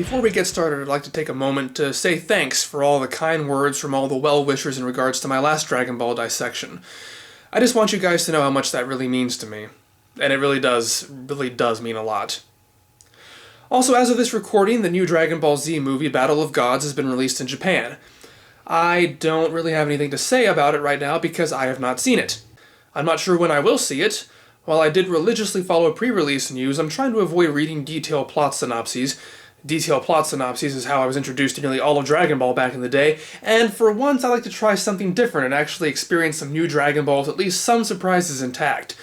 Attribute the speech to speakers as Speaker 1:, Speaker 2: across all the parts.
Speaker 1: Before we get started, I'd like to take a moment to say thanks for all the kind words from all the well-wishers in regards to my last Dragon Ball dissection. I just want you guys to know how much that really means to me. And it really does mean a lot. Also, as of this recording, the new Dragon Ball Z movie, Battle of Gods, has been released in Japan. I don't really have anything to say about it right now because I have not seen it. I'm not sure when I will see it. While I did religiously follow pre-release news, I'm trying to avoid reading detailed plot synopses. Detailed plot synopses is how I was introduced to nearly all of Dragon Ball back in the day, and for once I like to try something different and actually experience some new Dragon Ball with at least some surprises intact.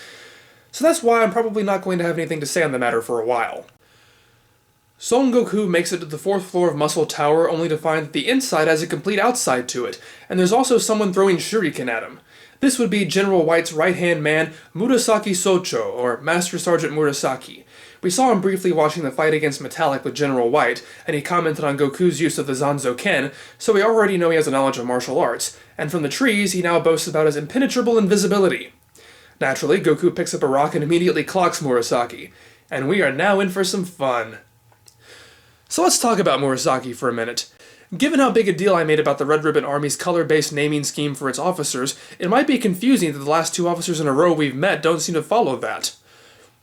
Speaker 1: So that's why I'm probably not going to have anything to say on the matter for a while. Son Goku makes it to the 4th floor of Muscle Tower only to find that the inside has a complete outside to it, and there's also someone throwing shuriken at him. This would be General White's right-hand man, Murasaki Socho, or Master Sergeant Murasaki. We saw him briefly watching the fight against Metallic with General White, and he commented on Goku's use of the Zanzo Ken, so we already know he has a knowledge of martial arts, and from the trees he now boasts about his impenetrable invisibility. Naturally, Goku picks up a rock and immediately clocks Murasaki, and we are now in for some fun. So let's talk about Murasaki for a minute. Given how big a deal I made about the Red Ribbon Army's color-based naming scheme for its officers, it might be confusing that the last 2 officers in a row we've met don't seem to follow that.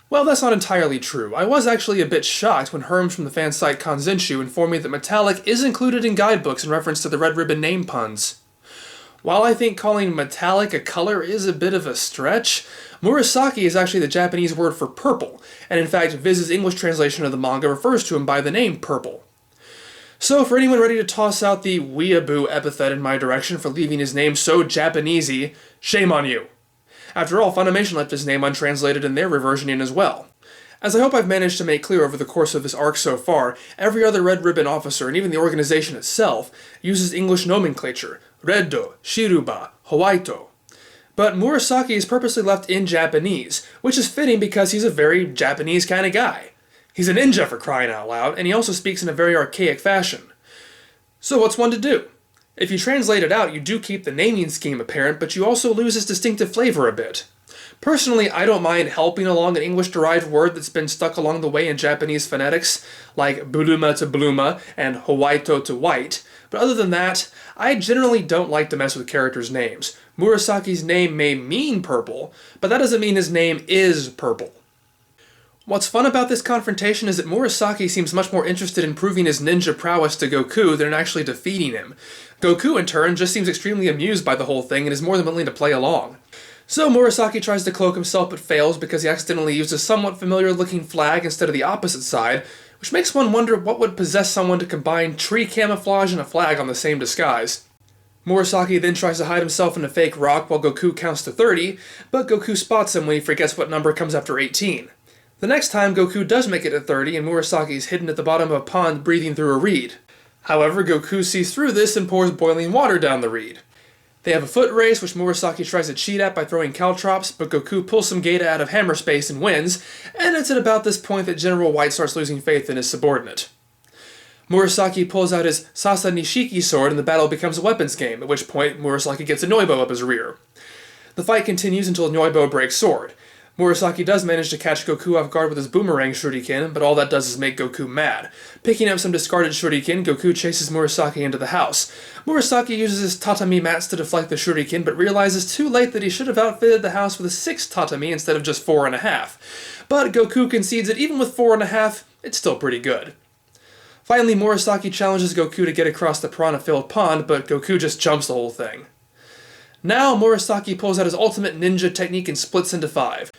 Speaker 1: Well, that's not entirely true. I was actually a bit shocked when Herms from the fan site Kanzenshu informed me that Metallic is included in guidebooks in reference to the Red Ribbon name puns. While I think calling metallic a color is a bit of a stretch, Murasaki is actually the Japanese word for purple, and in fact Viz's English translation of the manga refers to him by the name Purple. So for anyone ready to toss out the weeaboo epithet in my direction for leaving his name so Japanesey, shame on you. After all, Funimation left his name untranslated in their reversioning as well. As I hope I've managed to make clear over the course of this arc so far, every other Red Ribbon officer, and even the organization itself, uses English nomenclature, Reddo, Shiruba, Howaito. But Murasaki is purposely left in Japanese, which is fitting because he's a very Japanese kind of guy. He's a ninja for crying out loud, and he also speaks in a very archaic fashion. So what's one to do? If you translate it out, you do keep the naming scheme apparent, but you also lose its distinctive flavor a bit. Personally, I don't mind helping along an English-derived word that's been stuck along the way in Japanese phonetics, like buluma to bluma and Howaito to white, but other than that, I generally don't like to mess with characters' names. Murasaki's name may mean purple, but that doesn't mean his name is purple. What's fun about this confrontation is that Murasaki seems much more interested in proving his ninja prowess to Goku than in actually defeating him. Goku, in turn, just seems extremely amused by the whole thing and is more than willing to play along. So Murasaki tries to cloak himself but fails because he accidentally used a somewhat familiar-looking flag instead of the opposite side, which makes one wonder what would possess someone to combine tree camouflage and a flag on the same disguise. Murasaki then tries to hide himself in a fake rock while Goku counts to 30, but Goku spots him when he forgets what number comes after 18. The next time, Goku does make it to 30, and Murasaki is hidden at the bottom of a pond breathing through a reed. However, Goku sees through this and pours boiling water down the reed. They have a foot race, which Murasaki tries to cheat at by throwing caltrops, but Goku pulls some Gata out of hammer space and wins, and it's at about this point that General White starts losing faith in his subordinate. Murasaki pulls out his Sasa Nishiki sword and the battle becomes a weapons game, at which point Murasaki gets a Noibo up his rear. The fight continues until Noibo breaks sword. Murasaki does manage to catch Goku off guard with his boomerang shuriken, but all that does is make Goku mad. Picking up some discarded shuriken, Goku chases Murasaki into the house. Murasaki uses his tatami mats to deflect the shuriken, but realizes too late that he should have outfitted the house with 6 tatami instead of just 4.5. But Goku concedes that even with 4.5, it's still pretty good. Finally, Murasaki challenges Goku to get across the piranha-filled pond, but Goku just jumps the whole thing. Now, Murasaki pulls out his ultimate ninja technique and splits into 5.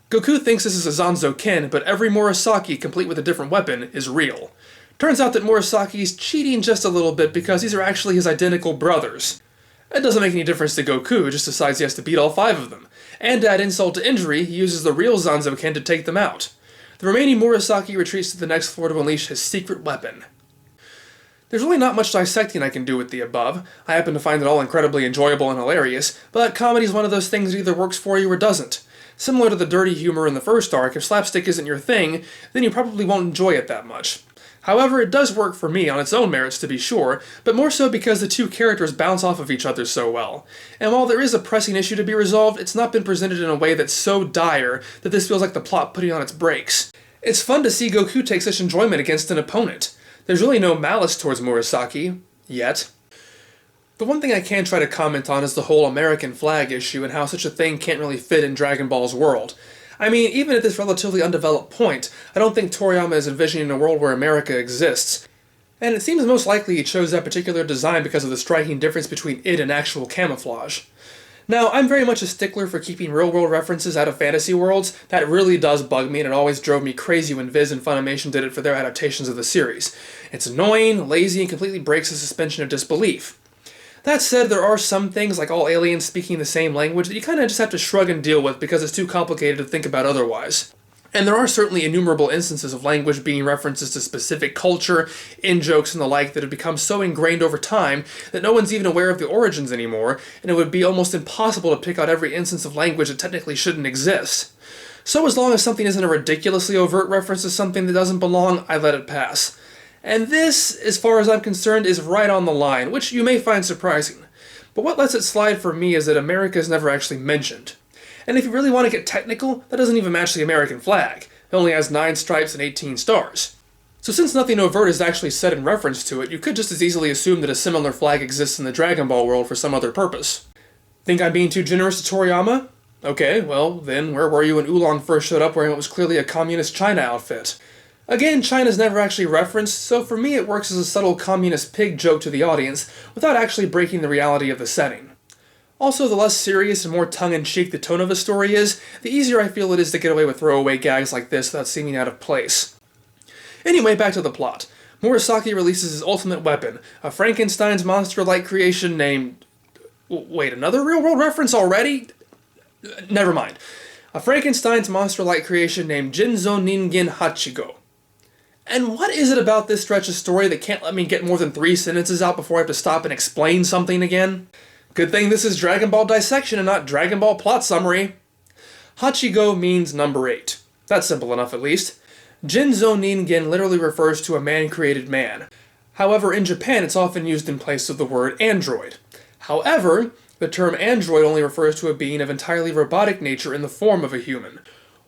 Speaker 1: Goku thinks this is a Zanzo Ken, but every Murasaki, complete with a different weapon, is real. Turns out that Murasaki's cheating just a little bit because these are actually his identical brothers. It doesn't make any difference to Goku, he just decides he has to beat all 5 of them. And to add insult to injury, he uses the real Zanzo Ken to take them out. The remaining Murasaki retreats to the next floor to unleash his secret weapon. There's really not much dissecting I can do with the above. I happen to find it all incredibly enjoyable and hilarious, but comedy's one of those things that either works for you or doesn't. Similar to the dirty humor in the first arc, if slapstick isn't your thing, then you probably won't enjoy it that much. However, it does work for me on its own merits to be sure, but more so because the two characters bounce off of each other so well. And while there is a pressing issue to be resolved, it's not been presented in a way that's so dire that this feels like the plot putting on its brakes. It's fun to see Goku take such enjoyment against an opponent. There's really no malice towards Murasaki, yet. The one thing I can try to comment on is the whole American flag issue and how such a thing can't really fit in Dragon Ball's world. I mean, even at this relatively undeveloped point, I don't think Toriyama is envisioning a world where America exists. And it seems most likely he chose that particular design because of the striking difference between it and actual camouflage. Now, I'm very much a stickler for keeping real-world references out of fantasy worlds. That really does bug me, and it always drove me crazy when Viz and Funimation did it for their adaptations of the series. It's annoying, lazy, and completely breaks the suspension of disbelief. That said, there are some things, like all aliens speaking the same language, that you kind of just have to shrug and deal with because it's too complicated to think about otherwise. And there are certainly innumerable instances of language being references to specific culture, in-jokes and the like that have become so ingrained over time that no one's even aware of the origins anymore, and it would be almost impossible to pick out every instance of language that technically shouldn't exist. So as long as something isn't a ridiculously overt reference to something that doesn't belong, I let it pass. And this, as far as I'm concerned, is right on the line, which you may find surprising. But what lets it slide for me is that America is never actually mentioned. And if you really want to get technical, that doesn't even match the American flag. It only has 9 stripes and 18 stars. So since nothing overt is actually said in reference to it, you could just as easily assume that a similar flag exists in the Dragon Ball world for some other purpose. Think I'm being too generous to Toriyama? Okay, well then where were you when Oolong first showed up wearing what was clearly a communist China outfit? Again, China's never actually referenced, so for me it works as a subtle communist pig joke to the audience without actually breaking the reality of the setting. Also, the less serious and more tongue-in-cheek the tone of a story is, the easier I feel it is to get away with throwaway gags like this without seeming out of place. Anyway, back to the plot. Murasaki releases his ultimate weapon, a Frankenstein's monster-like creation named... Wait, another real-world reference already? Never mind. A Frankenstein's monster-like creation named Jinzo Ningen Hachigo. And what is it about this stretch of story that can't let me get more than 3 sentences out before I have to stop and explain something again? Good thing this is Dragon Ball Dissection and not Dragon Ball Plot Summary. Hachigo means number 8. That's simple enough at least. Jinzo Ningen literally refers to a man-created man. However, in Japan it's often used in place of the word android. However, the term android only refers to a being of entirely robotic nature in the form of a human.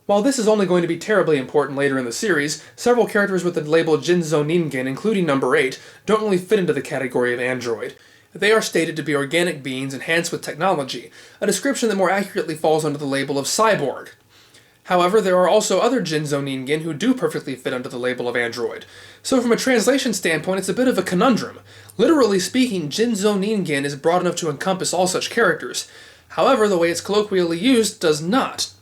Speaker 1: While this is only going to be terribly important later in the series, several characters with the label Jinzo Ningen, including number 8, don't really fit into the category of android. They are stated to be organic beings enhanced with technology, a description that more accurately falls under the label of cyborg. However, there are also other Jinzo Ningen who do perfectly fit under the label of android. So from a translation standpoint, it's a bit of a conundrum. Literally speaking, Jinzo Ningen is broad enough to encompass all such characters. However, the way it's colloquially used does not.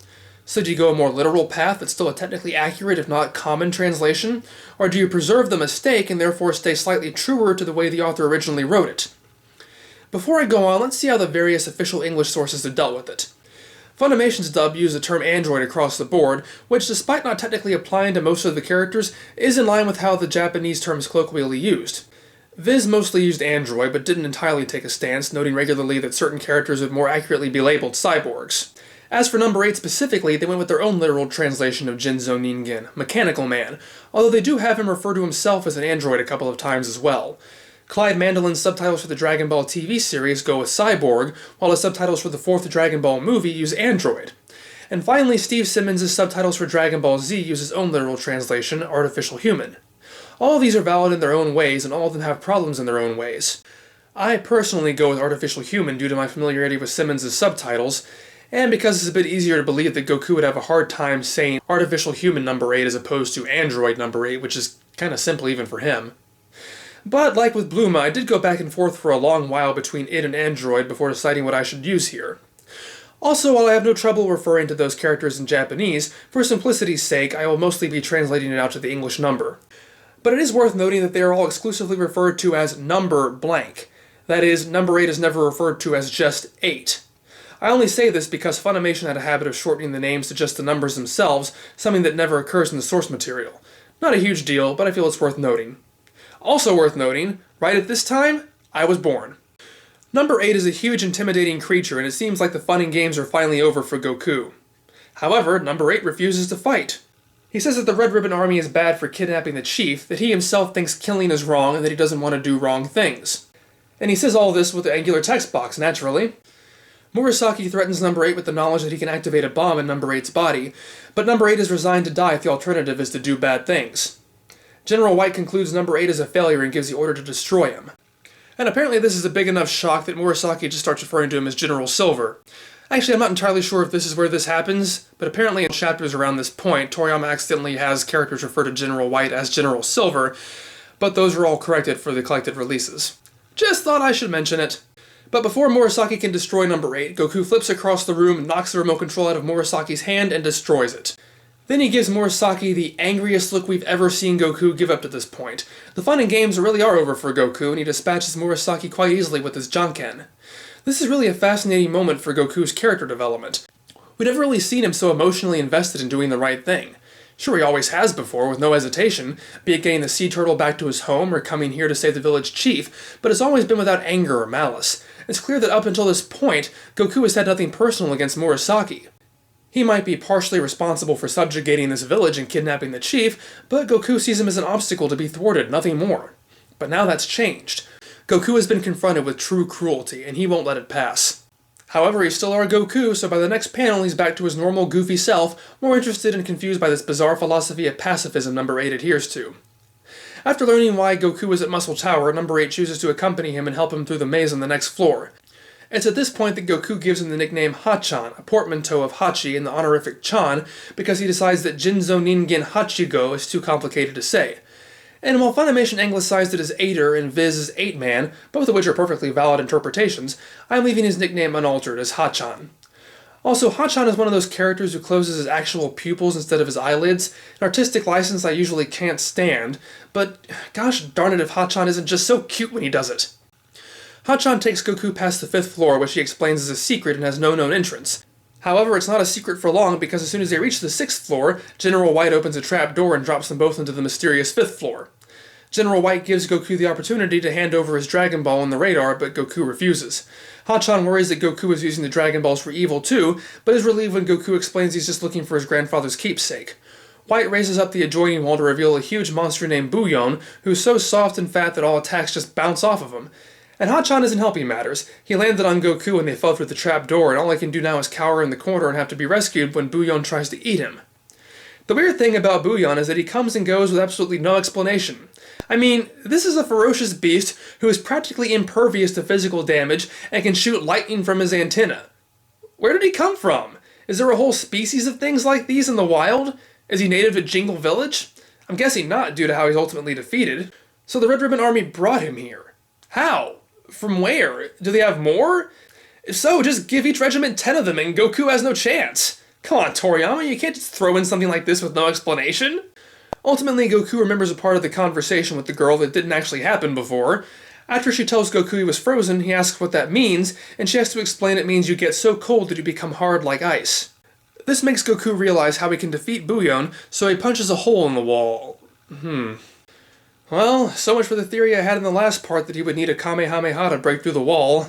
Speaker 1: So do you go a more literal path that's still a technically accurate, if not common, translation? Or do you preserve the mistake and therefore stay slightly truer to the way the author originally wrote it? Before I go on, let's see how the various official English sources have dealt with it. Funimation's dub used the term android across the board, which, despite not technically applying to most of the characters, is in line with how the Japanese term is colloquially used. Viz mostly used android, but didn't entirely take a stance, noting regularly that certain characters would more accurately be labeled cyborgs. As for number 8 specifically, they went with their own literal translation of Jinzo Ningen, mechanical man, although they do have him refer to himself as an android a couple of times as well. Clyde Mandelin's subtitles for the Dragon Ball TV series go with cyborg, while his subtitles for the 4th Dragon Ball movie use android. And finally, Steve Simmons' subtitles for Dragon Ball Z use his own literal translation, artificial human. All of these are valid in their own ways, and all of them have problems in their own ways. I personally go with artificial human due to my familiarity with Simmons' subtitles, and because it's a bit easier to believe that Goku would have a hard time saying artificial human number 8 as opposed to android number 8, which is kind of simple even for him. But like with Bluma, I did go back and forth for a long while between it and android before deciding what I should use here. Also, while I have no trouble referring to those characters in Japanese, for simplicity's sake I will mostly be translating it out to the English number. But it is worth noting that they are all exclusively referred to as number blank. That is, number 8 is never referred to as just 8. I only say this because Funimation had a habit of shortening the names to just the numbers themselves, something that never occurs in the source material. Not a huge deal, but I feel it's worth noting. Also worth noting, right at this time, I was born. Number 8 is a huge intimidating creature, and it seems like the fun and games are finally over for Goku. However, number 8 refuses to fight. He says that the Red Ribbon Army is bad for kidnapping the chief, that he himself thinks killing is wrong, and that he doesn't want to do wrong things. And he says all this with the angular text box, naturally. Murasaki threatens number 8 with the knowledge that he can activate a bomb in number 8's body, but number 8 is resigned to die if the alternative is to do bad things. General White concludes number 8 is a failure and gives the order to destroy him. And apparently this is a big enough shock that Murasaki just starts referring to him as General Silver. Actually, I'm not entirely sure if this is where this happens, but apparently in chapters around this point, Toriyama accidentally has characters refer to General White as General Silver, but those are all corrected for the collected releases. Just thought I should mention it. But before Murasaki can destroy number 8, Goku flips across the room, knocks the remote control out of Murasaki's hand, and destroys it. Then he gives Murasaki the angriest look we've ever seen Goku give up to this point. The fun and games really are over for Goku, and he dispatches Murasaki quite easily with his Janken. This is really a fascinating moment for Goku's character development. We've never really seen him so emotionally invested in doing the right thing. Sure, he always has before, with no hesitation, be it getting the sea turtle back to his home or coming here to save the village chief, but it's always been without anger or malice. It's clear that up until this point, Goku has had nothing personal against Murasaki. He might be partially responsible for subjugating this village and kidnapping the chief, but Goku sees him as an obstacle to be thwarted, nothing more. But now that's changed. Goku has been confronted with true cruelty, and he won't let it pass. However, he's still our Goku, so by the next panel he's back to his normal goofy self, more interested and confused by this bizarre philosophy of pacifism number 8 adheres to. After learning why Goku is at Muscle Tower, number 8 chooses to accompany him and help him through the maze on the next floor. It's at this point that Goku gives him the nickname Hachan, a portmanteau of Hachi and the honorific Chan, because he decides that Jinzo Ningen Hachigo is too complicated to say. And while Funimation anglicized it as Eighter and Viz as 8-Man, both of which are perfectly valid interpretations, I'm leaving his nickname unaltered as Hachan. Also, Hachan is one of those characters who closes his actual pupils instead of his eyelids, an artistic license I usually can't stand, but gosh darn it if Hachan isn't just so cute when he does it. Hachan takes Goku past the 5th floor, which he explains is a secret and has no known entrance. However, it's not a secret for long because as soon as they reach the 6th floor, General White opens a trap door and drops them both into the mysterious 5th floor. General White gives Goku the opportunity to hand over his Dragon Ball and the radar, but Goku refuses. Hachan worries that Goku is using the Dragon Balls for evil too, but is relieved when Goku explains he's just looking for his grandfather's keepsake. White raises up the adjoining wall to reveal a huge monster named Buyon, who's so soft and fat that all attacks just bounce off of him. And Hachan isn't helping matters. He landed on Goku when they fell through the trap door, and all he can do now is cower in the corner and have to be rescued when Buyon tries to eat him. The weird thing about Buyon is that he comes and goes with absolutely no explanation. I mean, this is a ferocious beast who is practically impervious to physical damage and can shoot lightning from his antenna. Where did he come from? Is there a whole species of things like these in the wild? Is he native to Jingle Village? I'm guessing not, due to how he's ultimately defeated. So the Red Ribbon Army brought him here. How? From where? Do they have more? If so, just give each regiment 10 of them and Goku has no chance. Come on, Toriyama, you can't just throw in something like this with no explanation. Ultimately, Goku remembers a part of the conversation with the girl that didn't actually happen before. After she tells Goku he was frozen, he asks what that means, and she has to explain it means you get so cold that you become hard like ice. This makes Goku realize how he can defeat Buyon, so he punches a hole in the wall. Well, so much for the theory I had in the last part that he would need a Kamehameha to break through the wall.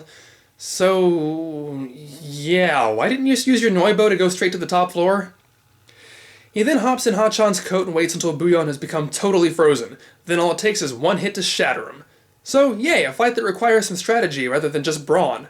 Speaker 1: So, yeah, why didn't you just use your Noibo to go straight to the top floor? He then hops in Hachan's coat and waits until Buyon has become totally frozen. Then all it takes is one hit to shatter him. So, yay, a fight that requires some strategy rather than just brawn.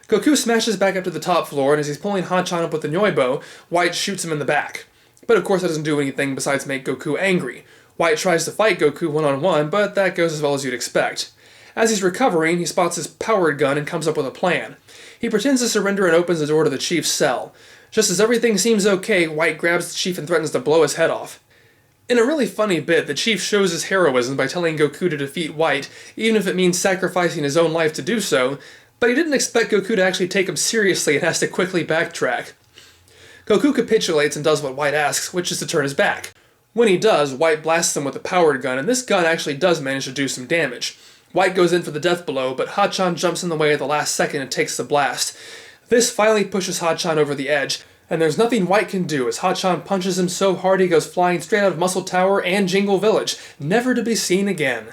Speaker 1: Goku smashes back up to the top floor, and as he's pulling Hachan up with the Noibo, White shoots him in the back. But of course that doesn't do anything besides make Goku angry. White tries to fight Goku one-on-one, but that goes as well as you'd expect. As he's recovering, he spots his powered gun and comes up with a plan. He pretends to surrender and opens the door to the chief's cell. Just as everything seems okay, White grabs the chief and threatens to blow his head off. In a really funny bit, the chief shows his heroism by telling Goku to defeat White, even if it means sacrificing his own life to do so, but he didn't expect Goku to actually take him seriously and has to quickly backtrack. Goku capitulates and does what White asks, which is to turn his back. When he does, White blasts him with a powered gun, and this gun actually does manage to do some damage. White goes in for the death blow, but Hachan jumps in the way at the last second and takes the blast. This finally pushes Hachan over the edge, and there's nothing White can do as Hachan punches him so hard he goes flying straight out of Muscle Tower and Jingle Village, never to be seen again.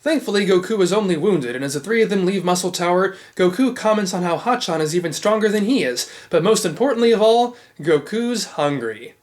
Speaker 1: Thankfully, Goku is only wounded, and as the three of them leave Muscle Tower, Goku comments on how Hachan is even stronger than he is, but most importantly of all, Goku's hungry.